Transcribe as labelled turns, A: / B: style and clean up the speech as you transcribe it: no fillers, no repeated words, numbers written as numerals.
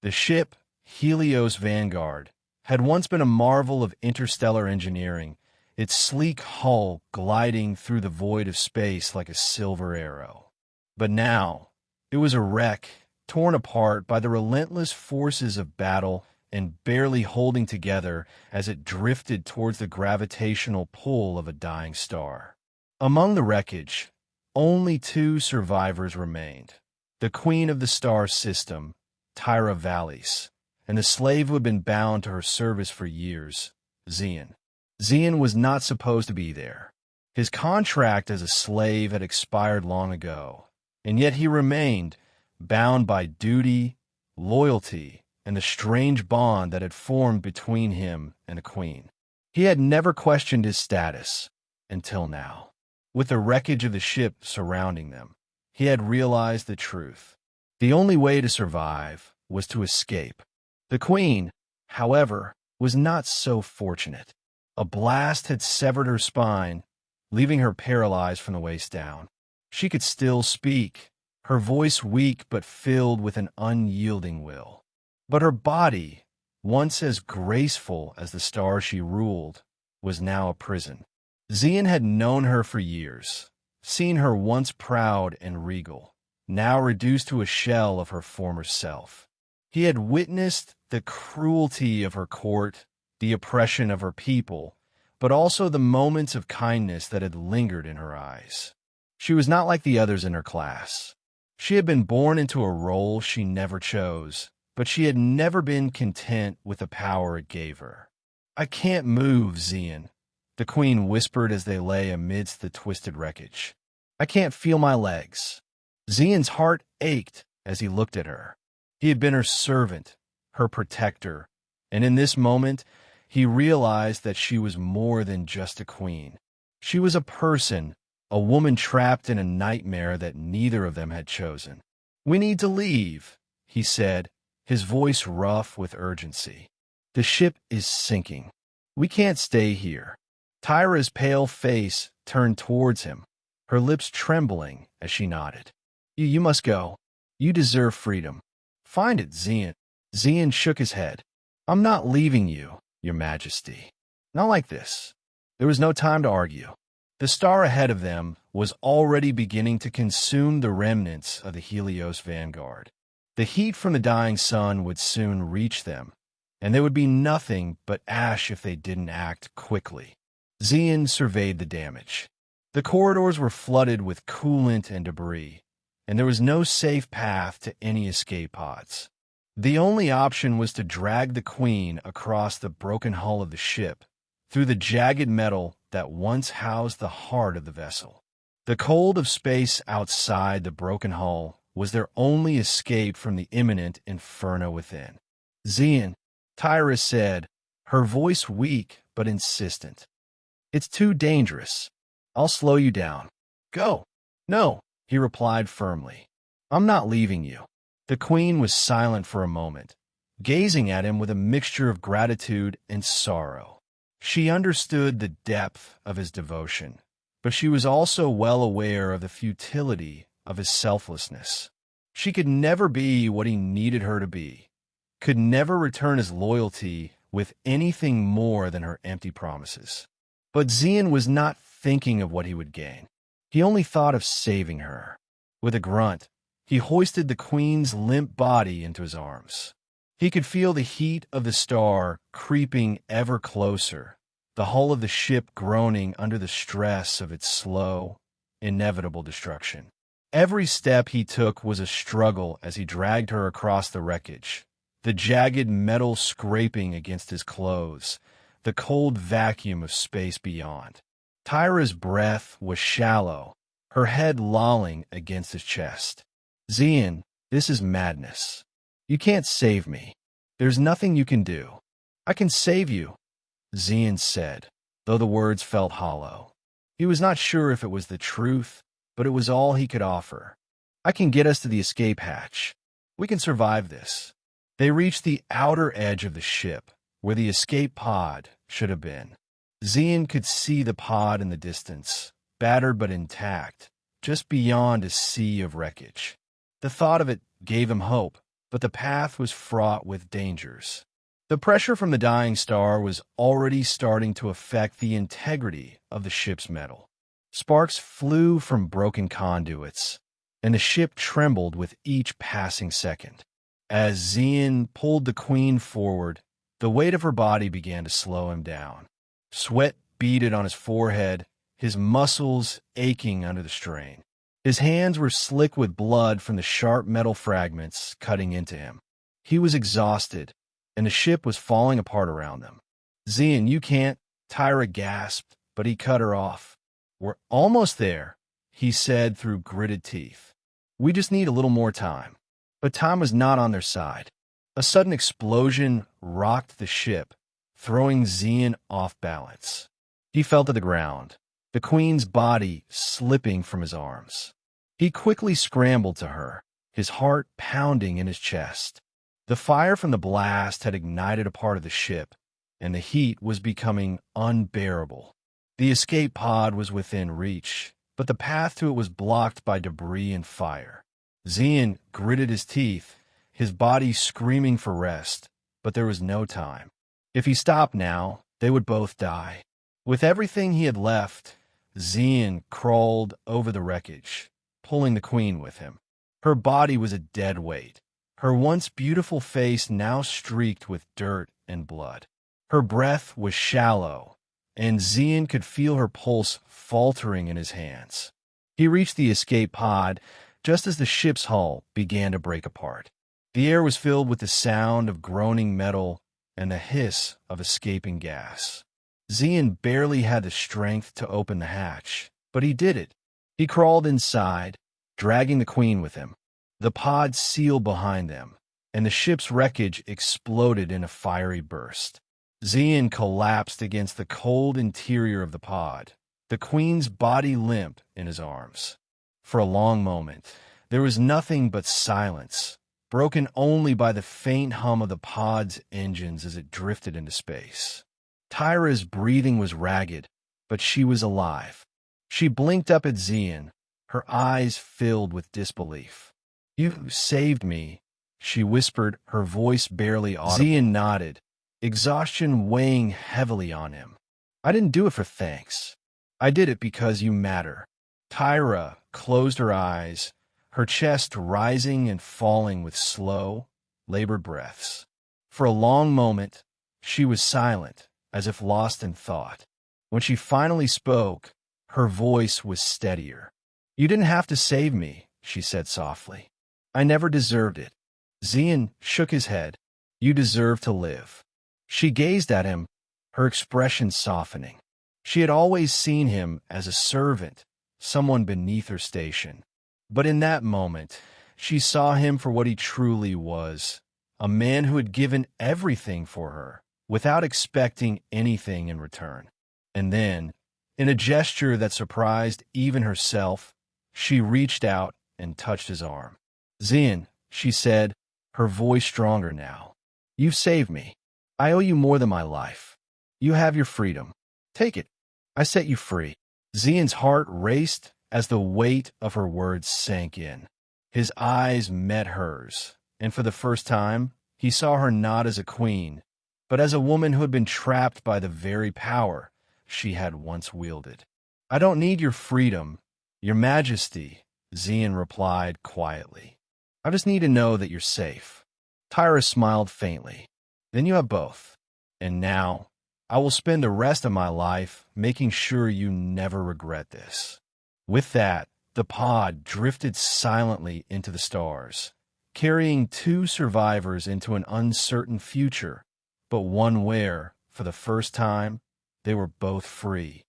A: The ship, Helios Vanguard, had once been a marvel of interstellar engineering, its sleek hull gliding through the void of space like a silver arrow. But now, it was a wreck, torn apart by the relentless forces of battle and barely holding together as it drifted towards the gravitational pull of a dying star. Among the wreckage, only two survivors remained: the Queen of the Star System, Tyra Valys, and the slave who had been bound to her service for years, Zian. Zian was not supposed to be there. His contract as a slave had expired long ago, and yet he remained, bound by duty, loyalty, and the strange bond that had formed between him and the Queen. He had never questioned his status, until now. With the wreckage of the ship surrounding them, he had realized the truth. The only way to survive was to escape. The Queen, however, was not so fortunate. A blast had severed her spine, leaving her paralyzed from the waist down. She could still speak, her voice weak but filled with an unyielding will. But her body, once as graceful as the star she ruled, was now a prison. Zian had known her for years, seen her once proud and regal, now reduced to a shell of her former self. He had witnessed the cruelty of her court, the oppression of her people, but also the moments of kindness that had lingered in her eyes. She was not like the others in her class. She had been born into a role she never chose, but she had never been content with the power it gave her. "I can't move, Zian," the Queen whispered as they lay amidst the twisted wreckage. "I can't feel my legs." Zian's heart ached as he looked at her. He had been her servant, her protector, and in this moment, he realized that she was more than just a queen. She was a person, a woman trapped in a nightmare that neither of them had chosen. "We need to leave," he said, his voice rough with urgency. "The ship is sinking. We can't stay here." Tyra's pale face turned towards him, her lips trembling as she nodded. You must go. You deserve freedom." "Find it, Zian." Zian shook his head. "I'm not leaving you, Your Majesty. Not like this." There was no time to argue. The star ahead of them was already beginning to consume the remnants of the Helios Vanguard. The heat from the dying sun would soon reach them, and there would be nothing but ash if they didn't act quickly. Zian surveyed the damage. The corridors were flooded with coolant and debris, and there was no safe path to any escape pods. The only option was to drag the Queen across the broken hull of the ship, through the jagged metal that once housed the heart of the vessel. The cold of space outside the broken hull was their only escape from the imminent inferno within. "Zian," Tyra said, her voice weak but insistent. "It's too dangerous. I'll slow you down. Go." "No," he replied firmly. "I'm not leaving you." The Queen was silent for a moment, gazing at him with a mixture of gratitude and sorrow. She understood the depth of his devotion, but she was also well aware of the futility of his selflessness. She could never be what he needed her to be, could never return his loyalty with anything more than her empty promises. But Zian was not thinking of what he would gain. He only thought of saving her. With a grunt, he hoisted the Queen's limp body into his arms. He could feel the heat of the star creeping ever closer, the hull of the ship groaning under the stress of its slow, inevitable destruction. Every step he took was a struggle as he dragged her across the wreckage, the jagged metal scraping against his clothes, the cold vacuum of space beyond. Tyra's breath was shallow, her head lolling against his chest. "Zian, this is madness. You can't save me. There's nothing you can do." "I can save you," Zian said, though the words felt hollow. He was not sure if it was the truth, but it was all he could offer. "I can get us to the escape hatch. We can survive this." They reached the outer edge of the ship, where the escape pod should have been. Zian could see the pod in the distance, battered but intact, just beyond a sea of wreckage. The thought of it gave him hope. but the path was fraught with dangers. The pressure from the dying star was already starting to affect the integrity of the ship's metal. Sparks flew from broken conduits, and the ship trembled with each passing second. As Zian pulled the Queen forward, the weight of her body began to slow him down. Sweat beaded on his forehead, his muscles aching under the strain. His hands were slick with blood from the sharp metal fragments cutting into him. He was exhausted, and the ship was falling apart around them. "Zian, you can't," Tyra gasped, but he cut her off. "We're almost there," he said through gritted teeth. "We just need a little more time." But time was not on their side. A sudden explosion rocked the ship, throwing Zian off balance. He fell to the ground, the Queen's body slipping from his arms. He quickly scrambled to her, his heart pounding in his chest. The fire from the blast had ignited a part of the ship, and the heat was becoming unbearable. The escape pod was within reach, but the path to it was blocked by debris and fire. Zian gritted his teeth, his body screaming for rest, but there was no time. If he stopped now, they would both die. With everything he had left, Zian crawled over the wreckage, pulling the Queen with him. Her body was a dead weight, her once beautiful face now streaked with dirt and blood. Her breath was shallow, and Zian could feel her pulse faltering in his hands. He reached the escape pod just as the ship's hull began to break apart. The air was filled with the sound of groaning metal and the hiss of escaping gas. Zian barely had the strength to open the hatch, but he did it. He crawled inside, dragging the Queen with him. The pod sealed behind them, and the ship's wreckage exploded in a fiery burst. Zian collapsed against the cold interior of the pod, the Queen's body limp in his arms. For a long moment, there was nothing but silence, broken only by the faint hum of the pod's engines as it drifted into space. Tyra's breathing was ragged, but she was alive. She blinked up at Zian, her eyes filled with disbelief. "You saved me," she whispered, her voice barely audible. Zian nodded, exhaustion weighing heavily on him. "I didn't do it for thanks. I did it because you matter." Tyra closed her eyes, her chest rising and falling with slow, labored breaths. For a long moment, she was silent, as if lost in thought. When she finally spoke, her voice was steadier. "You didn't have to save me," she said softly. "I never deserved it." Zian shook his head. "You deserve to live." She gazed at him, her expression softening. She had always seen him as a servant, someone beneath her station. But in that moment, she saw him for what he truly was, a man who had given everything for her, without expecting anything in return. And then, in a gesture that surprised even herself, she reached out and touched his arm. "Zian," she said, her voice stronger now, "you've saved me. I owe you more than my life. You have your freedom. Take it. I set you free." Zian's heart raced as the weight of her words sank in. His eyes met hers, and for the first time, he saw her not as a queen, but as a woman who had been trapped by the very power she had once wielded. "I don't need your freedom, your majesty," Zian replied quietly. "I just need to know that you're safe." Tyra smiled faintly. "Then you have both. And now, I will spend the rest of my life making sure you never regret this." With that, the pod drifted silently into the stars, carrying two survivors into an uncertain future, but one where, for the first time, they were both free.